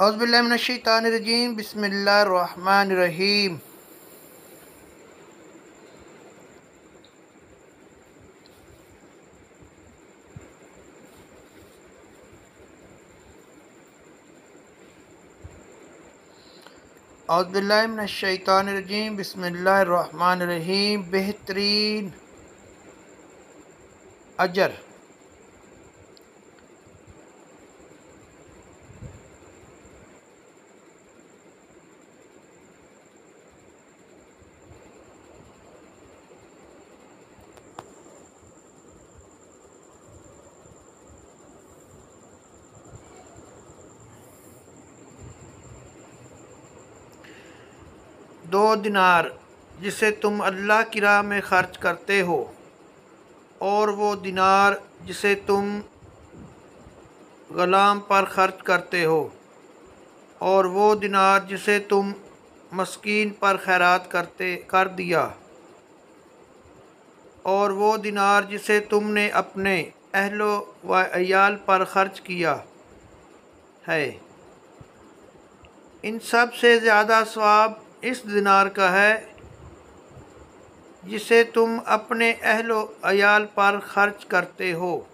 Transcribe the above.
औज़ुबिल्लाहि मिनश्शैतानिर्रजीम बिस्मिल्लाहिर्रहमानिर्रहीम। औज़ुबिल्लाहि मिनश्शैतानिर्रजीम बिस्मिल्लाहिर्रहमानिर्रहीम। बेहतरीन अजर। दो दिनार जिसे तुम अल्लाह की राह में खर्च करते हो, और वो दिनार जिसे तुम ग़ुलाम पर खर्च करते हो, और वो दिनार जिसे तुम मस्कीन पर खैरात कर दिया, और वो दिनार जिसे तुमने अपने अहलो व अयाल पर खर्च किया है, इन सब से ज़्यादा सवाब इस दिनार का है जिसे तुम अपने अहलो अयाल पर खर्च करते हो।